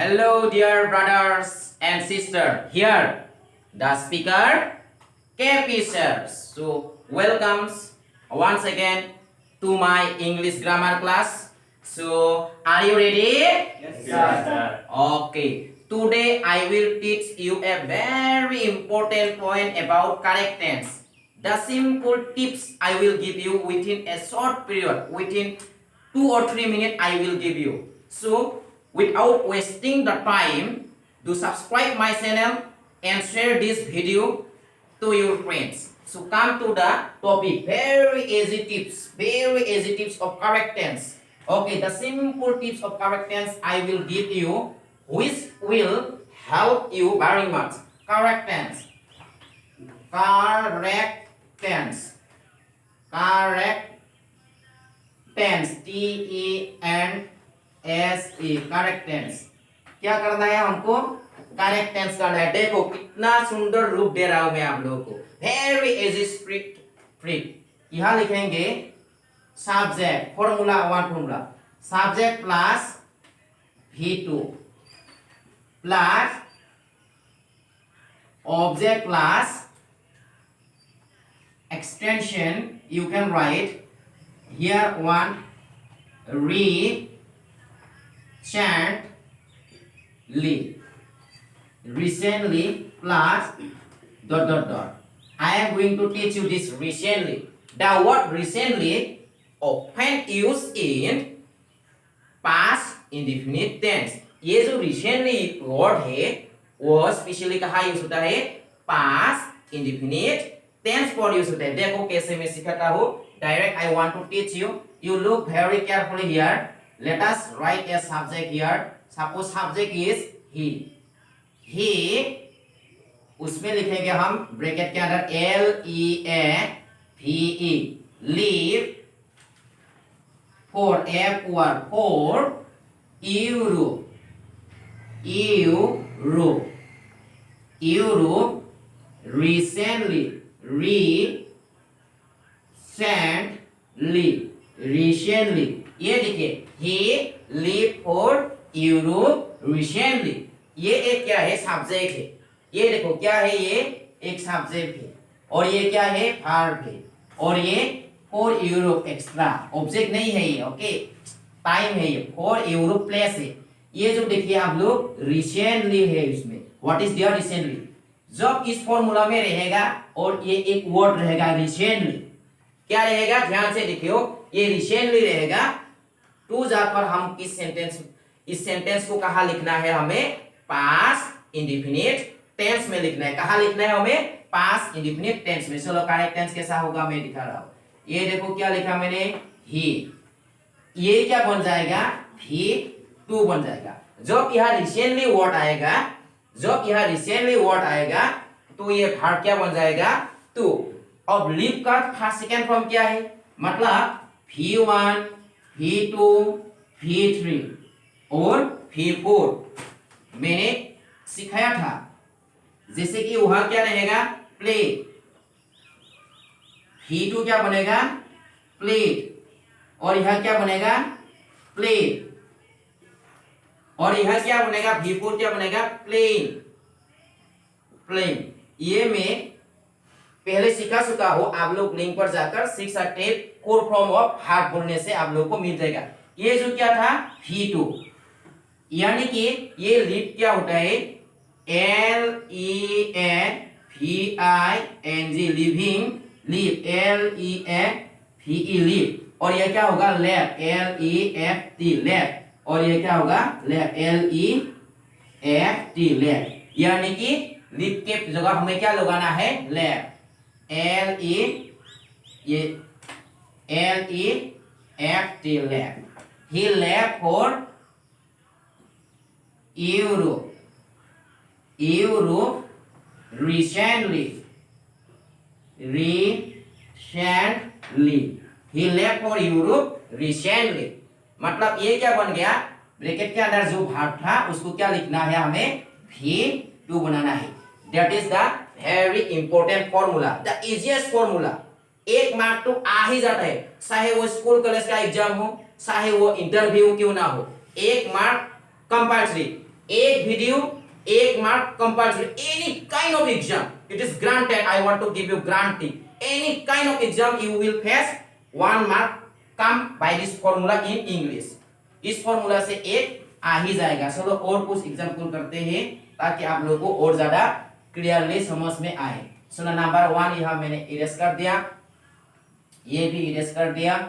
Hello, dear brothers and sisters. Here, the speaker, KP sir. So, welcomes once again to my English grammar class. So, are you ready? Yes, sir. Okay. Today, I will teach you a very important point about correct tense. The simple tips I will give you within a short period, within 2 or 3 minutes, I will give you. So, without wasting the time, do subscribe my channel and share this video to your friends. So come to the topic. Very easy tips of correct tense. Okay, the simple tips of correct tense I will give you, which will help you very much. Correct tense. Correct tense. Correct tense. TENSE. Correct tense. क्या करना है हमको? Correct tense करना है. देखो कितना सुंदर रूप दे रहा हूं मैं आप लोगों को. Very easy strict. यहां लिखेंगे subject formula subject plus V2 plus object plus extension. You can write here one recently plus dot. I am going to teach you this recently. The word recently often used in past indefinite tense. ये जो recently word है वो specially कहाँ use होता है? past indefinite tense पर use होता है. देखो कैसे मैं सिखाता हूँ. Direct I want to teach you. You look very carefully here. Let us write a subject here. Suppose subject is he. He उसमें लिखेंगे हम ब्रैकेट के अंदर LEAVE leave for Europe recently ये देखिए he leave for Europe recently. ये एक क्या है? सब्जेक्ट है. ये देखो क्या है? ये एक सब्जेक्ट है और ये क्या है? वर्ब है और ये फॉर यूरोप एक्स्ट्रा ऑब्जेक्ट नहीं है ये. ओके, टाइम है ये. फॉर यूरोप प्लेस है. ये जो देखिए आप लोग रिसेंटली है इसमें. What is there recently? जब इस फॉर्मूला में रहेगा और ये एक वर्ड रहेगा रिसेंटली, क्या रहेगा? ध्यान से देखियो. ये रिसेंटली रहेगा. टू जाकर हम इस सेंटेंस को कहाँ लिखना है? हमें पास्ट इंडेफिनिट टेंस में लिखना है. कहाँ लिखना है हमें? पास्ट इंडेफिनिट टेंस में. चलो करेक्ट टेंस कैसा होगा मैं दिखा रहा हूं. ये देखो क्या लिखा मैंने? ही. ये क्या बन जाएगा? V2 बन जाएगा. जब यहाँ रिसेंटली वर्ड आएगा तो ये वर्ब क्या बन जाएगा? टू. अब लीव का फर्स्ट सेकंड फॉर्म क्या है? मतलब V1 V2 V3 और V4 मैंने सिखाया था. जैसे कि वहां क्या रहेगा? प्ले. V2 क्या बनेगा? प्लेट. और यह क्या बनेगा? प्लेट. और यह क्या बनेगा? V4 क्या बनेगा? प्लेन. ये मैं पहले सिखा चुका हूं. आप लोग लिंक पर जाकर सीख सकते हैं. कोर फॉर्म ऑफ हार्ट बोलने से आप लोग को मिल जाएगा. ये जो क्या था? V2. यानी कि ये लीव क्या होता है? LEAVING living. Leave LEAVE leave. और ये क्या होगा? Left LEFT left. और ये क्या होगा? Left LEFT left. यानी कि लीव के जगह हमें क्या लगाना है? Left LEFT left. He left for Europe recently. He left for Europe recently. मतलब ये क्या बन गया? ब्रैकेट के अंदर जो वर्ब था उसको क्या लिखना है? हमें V2 बनाना है. That is the very important formula, the easiest formula. एक मार्क तो आ ही जाता है. चाहे वो स्कूल कॉलेज का एग्जाम हो, चाहे वो इंटरव्यू क्यों ना हो, एक मार्क कंपल्सरी. एक वीडियो एक mark compulsory any kind of exam it is granted I want to give you granting any kind of exam you will face 1 mark come by this formula in English इस formula से एक आ ही जाएगा। चलो और कुछ example करते हैं ताकि आप लोगों को और ज्यादा क्लियरली समझ में आए। चलो नंबर 1 यहां मैंने इरेज कर दिया, ये भी इरेज कर दिया,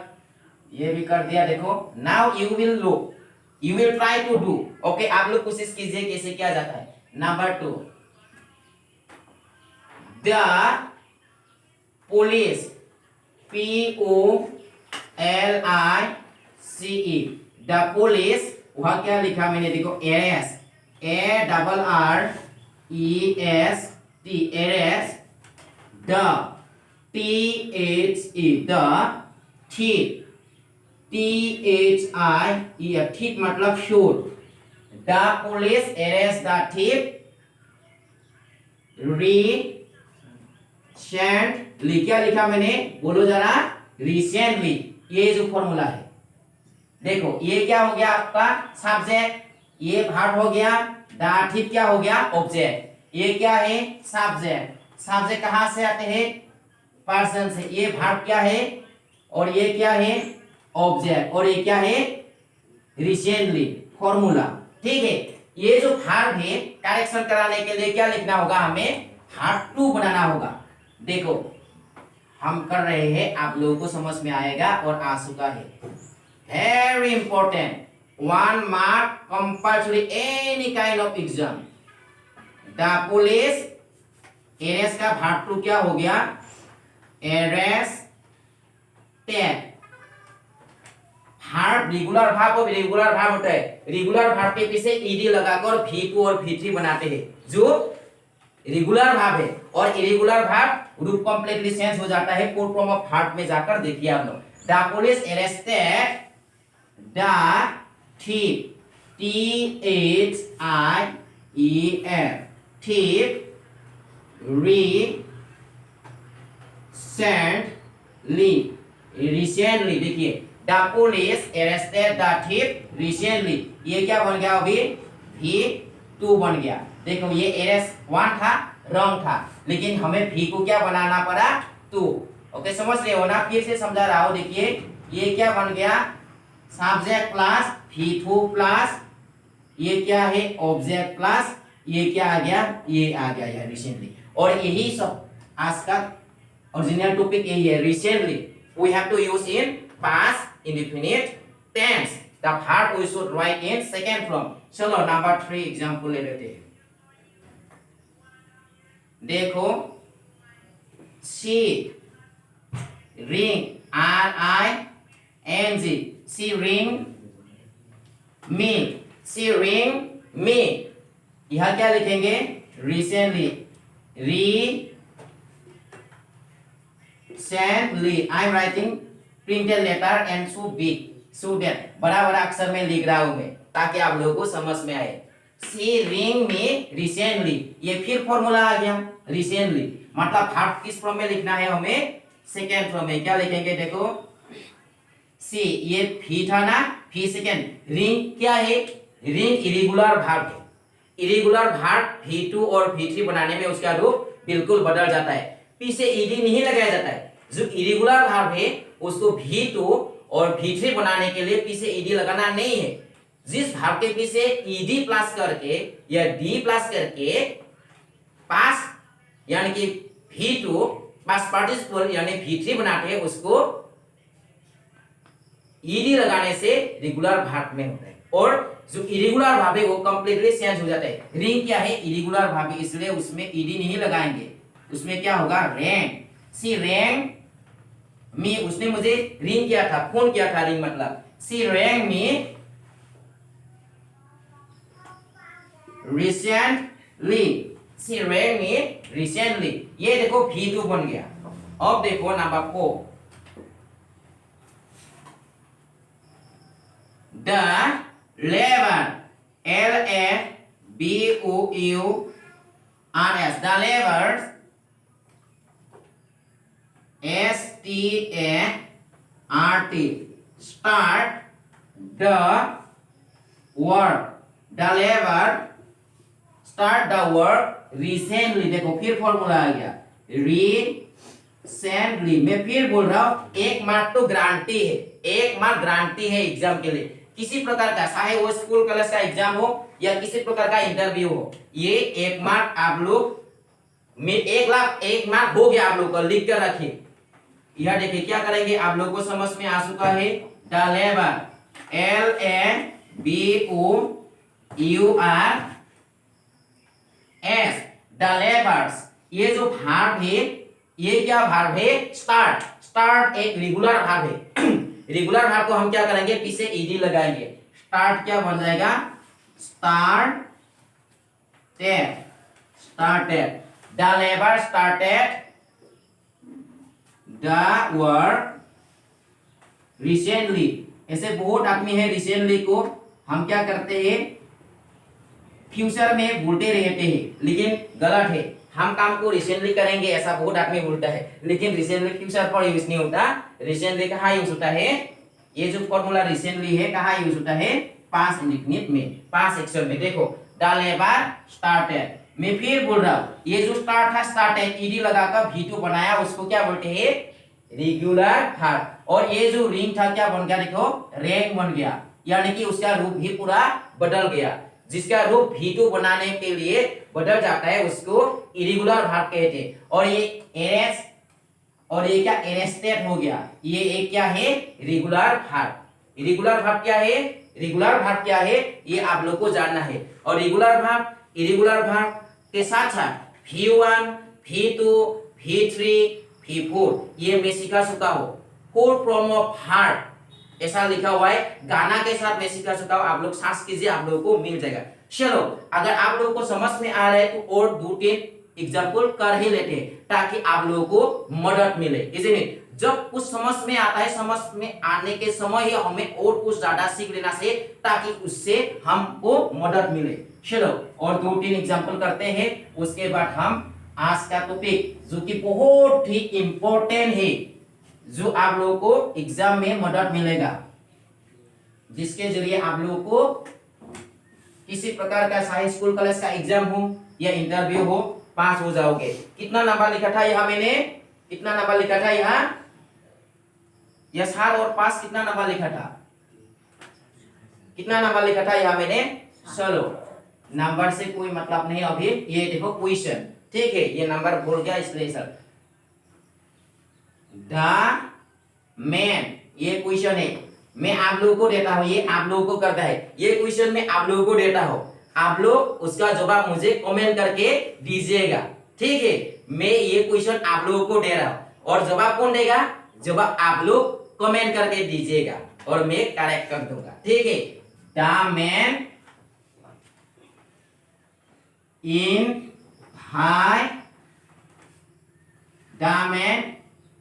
ये भी कर दिया। देखो now you will look you will try to do okay. आप लोग कोशिश कीजिए कैसे किया जाता है। Number 2 the police POLICE the police वहां क्या लिखा मैंने देखो arrest ARREST arrest the THE the thief THIEF thief मतलब shoot the police arrest the thief recently क्या लिखा मैंने बोलो जरा रिसेंटली ये जो फॉर्मूला है देखो ये क्या हो गया आपका सब्जेक्ट ये भार्ब हो गया द thief क्या हो गया ऑब्जेक्ट ये क्या है सब्जेक्ट सब्जेक्ट कहां से आते हैं पर्सन से ये भार्ब क्या है और ये क्या है ऑब्जेक्ट और ये क्या है रिसेंटली फॉर्मूला ठीक है। ये जो भार्ब है करेक्शन कराने के लिए क्या लिखना होगा हमें भार्ब टू बनाना होगा। देखो हम कर रहे हैं आप लोगों को समझ में आएगा और आ चुका है। Very important 1 mark compulsory any kind of exam the police arrest का भार्ब टू क्या हो गया एरेस्टेड भार्ब रेगुलर भार्ब और इरेगुलर भार्ब होता है। रेगुलर भार्ब के पीछे ईडी लगाकर V2 और V3 बनाते हैं जो रेगुलर भार्ब है और इरेगुलर भार्ब रूप कंप्लीटली चेंज हो जाता है फुल फॉर्म ऑफ भार्ब में जाकर देखिए आप लोग। The police arrested the thief THIEF thief recently देखिए the police arrested the thief recently ये क्या बन गया अभी V2 बन गया। देखो ये अरेस्ट 1 था रॉन्ग था लेकिन हमें V को क्या बनाना पड़ा 2 ओके समझ रहे हो ना। फिर से समझा रहा हूं देखिए ये क्या बन गया सब्जेक्ट प्लस V2 प्लस ये क्या है ऑब्जेक्ट प्लस ये क्या आ गया ये आ गया यार रिसेंटली। और यही सब आज का ओरिजिनल टॉपिक यही है recently we have to use in past indefinite tense the verb we should write in second form। चलो नंबर 3 एग्जांपल ले लेते हैं। देखो she ring RING she ring me यहां क्या लिखेंगे recently I am writing printed letter and so big so that बड़ा बड़ा अक्षर में लिख रहा हूं मैं ताकि आप लोगों को समझ में आए। she ring me recently ये फिर फॉर्मूला आ गया recently मतलब भार्ब किस फॉर्म में लिखना है हमें सेकेंड फॉर्म में। क्या लिखेंगे देखो सी ये भी था ना भी सेकेंड रिंग क्या है रिंग इरेगुलर भार्ब है। इरेगुलर भार्ब V2 और V3 बनाने में उसका रूप बिल्कुल बदल जाता है पीछे ईडी नहीं लगाया जाता है। जो इरेगुलर भार्ब है उसको V2 और V3 बनाने के लिए पीछे ईडी लगाना नहीं है। जिस भार्ब के पीछे ईडी प्लस करके या डी प्लस करके पास यानी कि V2 पास पार्टिसिपल यानी V3 बनाते हैं उसको ईडी लगाने से रेगुलर भार्ब में होता है। और जो इरेगुलर भार्ब है वो कंप्लीटली चेंज हो जाता है। रिंग क्या है इरेगुलर भार्ब इसलिए उसमें ईडी नहीं लगाएंगे उसमें क्या होगा रैंग सी रैंग मी उसने मुझे रिंग किया था फोन किया था रिंग मतलब सी रैंग मी रिसेंटली सी रैंग मी रिसेंटली ये देखो V2 बन गया। अब देखो number 4 the labor LABOURS the laborers START start the work the labor start the work recently. देखो फिर फॉर्मूला आ गया, रिसेंटली। मैं फिर बोल रहा हूं, 1 मार्क तो गारंटी है, 1 मार्क गारंटी है एग्जाम के लिए, किसी प्रकार का, चाहे वो स्कूल कॉलेज का एग्जाम हो या किसी प्रकार का इंटरव्यू हो, ये 1 मार्क आप लोग में 1 मार्क हो गया। आप लोग को लिख कर रखिए। यह देखिए क्या करेंगे, आप लोग को समझ में आ चुका है। The labour, LABOURS, the labours. ये जो भार्ब है, ये क्या भार्ब है, स्टार्ट। स्टार्ट एक रेगुलर भार्ब है। रेगुलर भार्ब को हम क्या करेंगे, पीछे ईडी लगाएंगे। स्टार्ट क्या बन जाएगा, started. Started, the labour started the work recently. ऐसे बहुत आदमी है, रिसेंटली को हम क्या करते हैं, फ्यूचर में बोलते रहते हैं, लेकिन गलत है। हम काम को रिसेंटली करेंगे ऐसा बहुत आदमी बोलता है, लेकिन रिसेंटली फ्यूचर पर यूज नहीं होता। रिसेंटली कहाँ यूज होता है, ये जो फॉर्मूला रिसेंटली है कहाँ यूज होता है, पास्ट इंडेफिनिट में, पास्ट एक्शन में। देखो द लेबर स्टार्टेड, मैं फिर बोल रहा हूँ, ये जो स्टार्ट है, स्टार्टेड ईडी लगाकर V2 बनाया, उसको क्या बोलते हैं, रेगुलर भार्ब। और ये जो रिंग था क्या बन गया, देखो रैंक बन गया, यानी कि उसका रूप भी पूरा बदल गया। जिसका रूप V2 बनाने के लिए बदल जाता है उसको इरेगुलर भार्ब कहते हैं। और ये एरेस्ट, और ये क्या एरेस्टेड हो गया, ये एक क्या है, रेगुलर भार्ब। इरेगुलर भार्ब क्या है, रेगुलर भार्ब क्या है, ये आप लोग को जानना है। और रेगुलर भार्ब, इरेगुलर भार्ब के साथ साथ V1, V2, V3, V4 ये मैं सिखा चुका हूँ। फोर फॉर्म ऑफ भार्ब ऐसा लिखा हुआ है, गाना के साथ मैं सिखा चुका हूँ, आप लोग सर्च कीजिए, आप लोगों को मिल जाएगा। चलो अगर आप लोगों को समझ में आ रहा है तो और 2-3 एग्जाम्पल कर ही लेते हैं, ताकि आप लोगों को मदद मिले। इसलिए जब कुछ समझ में आता है, समझ में आने के समय ही हमें और कुछ ज्यादा सीख लेना चाहिए, ताकि उससे हमको मदद मिले। चलो और 2-3 एग्जाम्पल करते हैं, उसके बाद हम आज का टॉपिक जो कि बहुत ही इंपॉर्टेंट है, जो आप लोगों को एग्जाम में मदद मिलेगा, जिसके जरिए आप लोगों को किसी प्रकार का चाहे स्कूल कॉलेज का एग्जाम हो या इंटरव्यू हो, पास हो जाओगे। कितना नंबर लिखा था यहाँ मैंने, कितना नंबर लिखा था यहाँ, यह 7 और 5 कितना नंबर लिखा था, कितना नंबर लिखा था यहाँ मैंने। चलो नंबर से कोई मतलब नहीं अभी, ये देखो क्वेश्चन, ठीक है, ये नंबर बोल गया इसलिए सर। द मैन, ये क्वेश्चन है, मैं आप लोगों को देता हूं, ये आप लोगों को करता है, ये क्वेश्चन मैं आप लोगों को देता हूं, आप लोग उसका जवाब मुझे कमेंट करके दीजिएगा, ठीक है। मैं ये क्वेश्चन आप लोगों को दे रहा हूं, और जवाब कौन देगा, जवाब आप लोग कमेंट करके दीजिएगा और मैं करेक्ट कर दूंगा, ठीक है। The man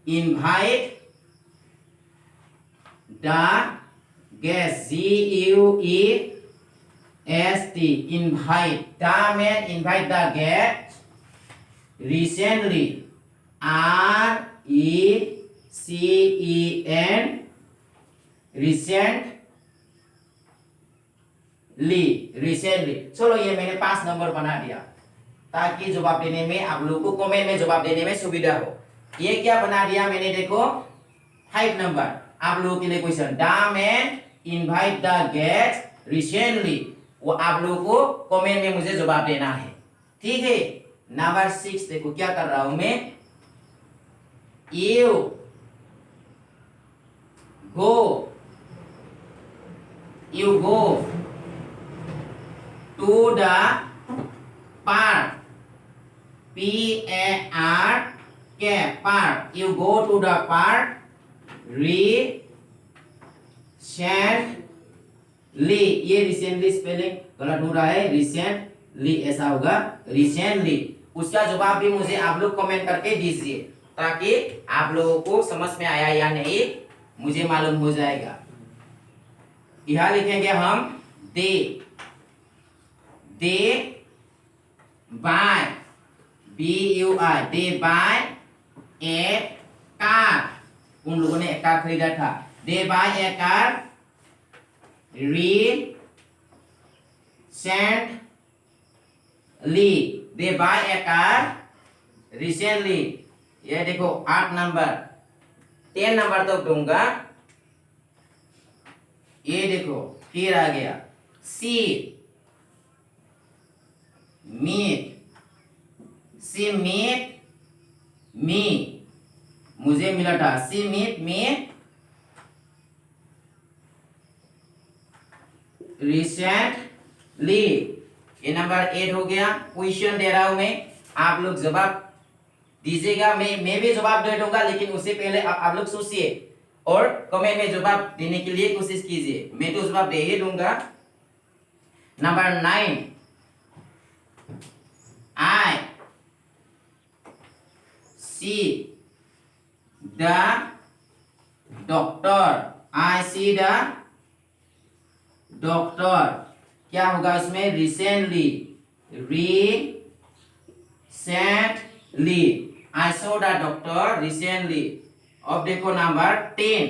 invite the guest, GUEST, invite, the man invite the guest recently, RECEN, recently। चलो ये मैंने 5 नंबर बना दिया, ताकि जवाब देने में आप लोगों को कमेंट में जवाब देने में सुविधा हो। ये क्या बना दिया मैंने, देखो 5 नंबर आप लोगों के लिए question. The man invite the guest recently, वो आप लोगों को कमेंट में मुझे जवाब देना है, ठीक है। नंबर 6 देखो क्या कर रहा हूं मैं, you go to the park, PARK, park, you go to the park recently, ये recently स्पेलिंग गलत हो रहा है, recently ऐसा होगा, recently। उसका जवाब भी मुझे आप लोग कमेंट करके दीजिए, ताकि आप लोगों को समझ में आया या नहीं मुझे मालूम हो जाएगा। यहाँ लिखेंगे हम they buy, BUI, they buy a car, उन लोगों ने एक कार खरीदा था। they buy a car recently, they buy a car recently. ये देखो 8 नंबर, 10 नंबर तक दूंगा। ये देखो फिर आ गया सी मीट, सी मीट मी, मुझे मिला था सी मीट मी रिसेंटली। ये नंबर 8 हो गया। क्वेश्चन दे रहा हूं मैं, आप लोग जवाब दीजिएगा। मैं भी जवाब दे दूंगा, लेकिन उससे पहले आप लोग सोचिए और कमेंट में जवाब देने के लिए कोशिश कीजिए। मैं तो जवाब दे ही दूंगा। Number 9, I see the doctor, I see the doctor. क्या होगा इसमें? Recently, recently I saw the doctor recently. अब देखो number 10,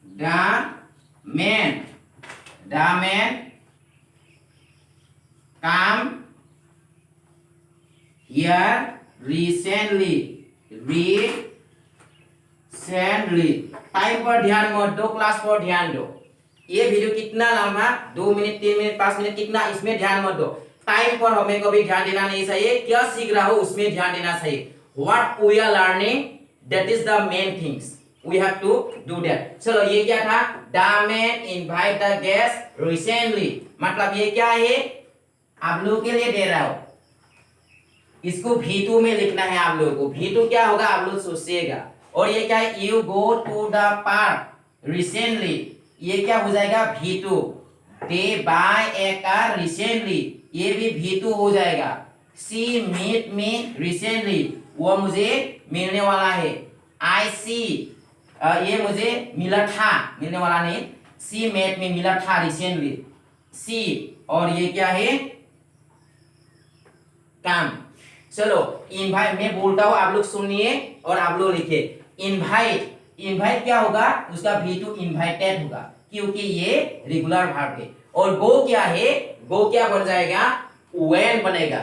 the man, the man come here recently, recently. Time पर ध्यान मत दो, क्लास पर ध्यान दो। ये वीडियो कितना लंबा, 2 मिनट 3 मिनट 5 मिनट कितना, इसमें ध्यान मत दो। टाइम पर हमें कभी ध्यान देना नहीं चाहिए। क्या सीख रहा हो उसमें ध्यान देना चाहिए। What we are learning, that is the main things, we have to do that. चलो ये क्या था? The man invite the guest recently. मतलब ये क्या है, आप लोगों के लिए दे रहा हो। इसको V2 में लिखना है आप लोगों को। V2 क्या होगा आप लोग सोचिएगा। और ये क्या है? You go to the park recently. ये क्या हो जाएगा? V2। They buy a car recently, ये भी V2 हो जाएगा। सी मीट मी रिसेंटली, वो मुझे मिलने वाला है। आई सी, ये मुझे मिला था, मिलने वाला नहीं। सी मेट में मिला था रिसेंटली, सी। और ये क्या है? काम। चलो इनवाइट मैं बोलता हूं, आप लोग सुनिए और आप लोग लिखिए। इनवाइट, इनवाइट क्या होगा? उसका V2 इनवाइटेड होगा, क्योंकि ये रेगुलर वर्ब है। और गो क्या है? गो क्या बन जाएगा? when बनेगा।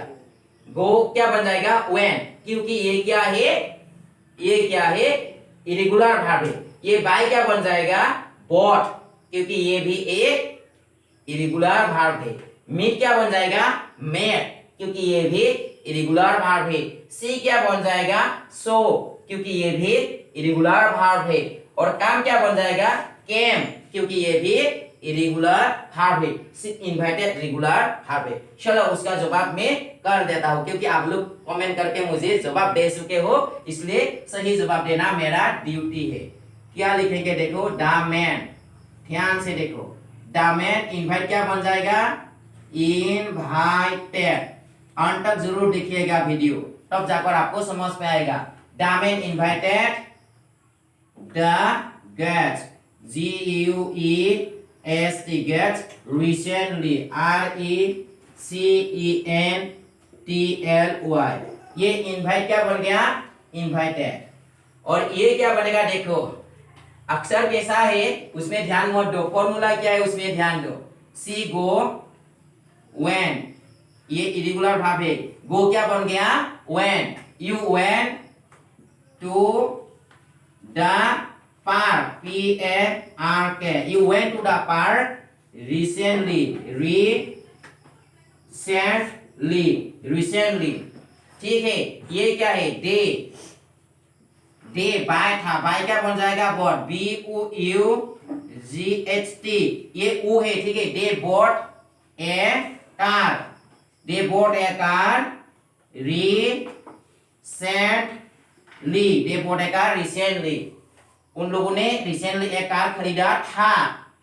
गो क्या बन जाएगा? when, क्योंकि ये क्या है? ये क्या है? इरेगुलर वर्ब है। ये बाय क्या बन जाएगा? बॉट, क्योंकि ये भी एक इरेगुलर वर्ब है। मीट क्या बन जाएगा? मेट, क्योंकि ये भी इरेगुलर वर्ब है। सी क्या बन जाएगा? सो, क्योंकि ये भी इरेगुलर वर्ब है। और काम क्या बन जाएगा? केम, क्योंकि ये भी इरेगुलर वर्ब है। इनवाइटेड रेगुलर वर्ब है। चलो उसका जवाब मैं कर देता हूं, क्योंकि आप लोग कमेंट करके मुझे जवाब दे चुके हो, इसलिए सही जवाब देना मेरा ड्यूटी है। क्या लिखेंगे? देखो द मैन, ध्यान से देखो। द मैन इनवाइट क्या बन जाएगा? इनवाइटेड। अंत तक जरूर देखिएगा वीडियो, तब जाकर आपको समझ में आएगा। The man invited the guest, GUEST guest recently, RECENTLY। ये इनवाइट क्या बन गया? इनवाइटेड। और ये क्या बनेगा? देखो अक्षर कैसा है उसमें ध्यान मत दो, फॉर्मूला क्या है उसमें ध्यान दो। सी गो when, ये इरेगुलर वर्ब है। गो क्या बन गया? when, you went to the park, PARK, you went to the park recently, recently। ठीक है। ये क्या है? डे, डे बाय था, बाय क्या बन जाएगा? बॉट, BOUGHT, ये ऊ है। ठीक है। They bought A car, they bought A car recently, they bought A car recently. उन लोगों ने रिसेंटली एक कार खरीदा था।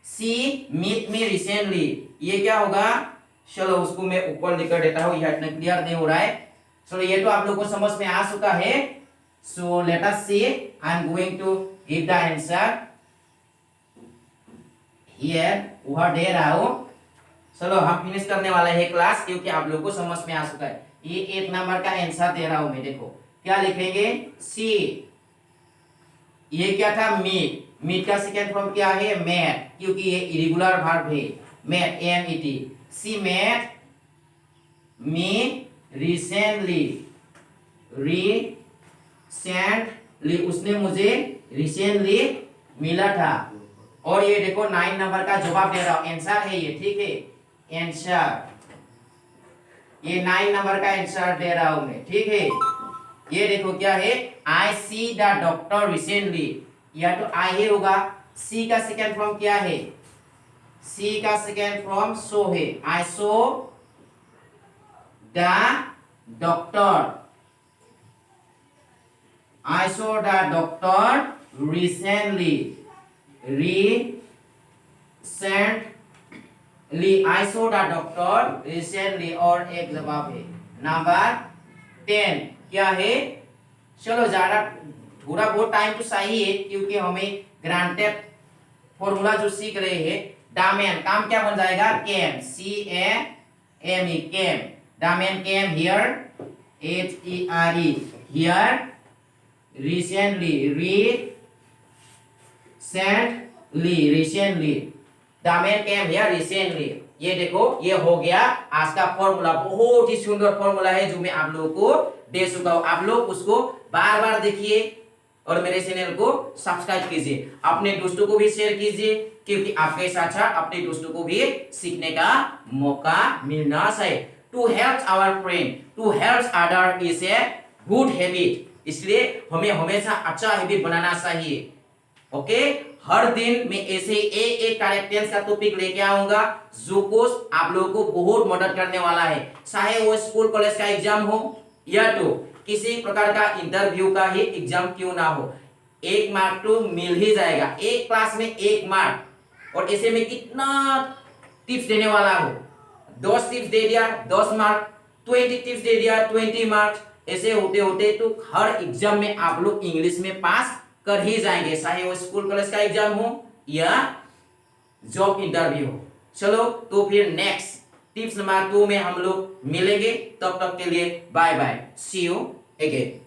सी मीट मी रिसेंटली, ये क्या होगा? चलो उसको मैं ऊपर लिख देता हूँ, यह इतना क्लियर नहीं हो रहा है। चलो ये तो आप लोगों को समझ में आ चुका है। So let us see, I am going to give the answer here, वह दे रहा हूँ। चलो हम फिनिश करने वाले हैं क्लास, क्योंकि आप लोगों को समझ में आ चुका है। ये 1 नंबर का आंसर दे रहा हूं मैं। देखो क्या लिखेंगे? सी, ये क्या था? मीट, मीट का सेकंड फॉर्म क्या है? मेट, क्योंकि ये इरेगुलर वर्ब है। met met she met me recently उसने मुझे रिसेंटली मिला था। और ये देखो 9 नंबर का जवाब दे रहा हूं, आंसर है ये, ठीक है, आंसर, ये 9 नंबर का आंसर दे रहा हूं मैं, ठीक है। ये देखो क्या है, आई सी द डॉक्टर रिसेंटली, या तो आई है होगा, सी का सेकेंड फॉर्म क्या है, सी का सेकेंड फॉर्म सो है, I saw the doctor, I saw the doctor recently. I saw the doctor recently। और एक जवाब है नंबर 10 क्या है। चलो ज्यादा थोड़ा बहुत टाइम तो सही है, क्योंकि हमें ग्रांटेड फॉर्मूला जो सीख रहे हैं। दामन काम क्या बन जाएगा, केम, CAME, केम। दामन came here, HERE here, recently दामन केम हियर रिसेंटली। ये देखो ये हो गया आज का फॉर्मूला, बहुत ही सुंदर फॉर्मूला है जो मैं आप लोगों को दे चुका हूं। आप लोग उसको बार बार देखिए और मेरे चैनल को सब्सक्राइब कीजिए, अपने दोस्तों को भी शेयर कीजिए, क्योंकि आपके साथ साथ अपने दोस्तों को भी सीखने का मौका मिलना चाहिए। To help our friend, to help other is a good habit, इसलिए हमें हमेशा अच्छा हैबिट बनाना चाहिए। ओके, हर दिन मैं ऐसे एक करेक्टेंस का टॉपिक लेके आऊंगा जो कुछ आप लोगों को बहुत मदद करने वाला है, चाहे वो स्कूल कॉलेज का एग्जाम हो या तो किसी प्रकार का इंटरव्यू का ही एग्जाम क्यों ना हो, 1 मार्क तो मिल ही जाएगा, एक क्लास में 1 मार्क। और ऐसे में कितना टिप्स देने वाला हो, 10 टिप्स दे दिया 10 मार्क, 20 टिप्स दे दिया 20 मार्क्स। ऐसे होते होते तो हर एग्जाम में आप लोग इंग्लिश में पास कर ही जाएंगे, चाहे वो स्कूल कॉलेज का एग्जाम हो या जॉब इंटरव्यू हो। चलो तो फिर नेक्स्ट टिप्स नंबर 2 में हम लोग मिलेंगे, तब तक के लिए bye bye, see you again.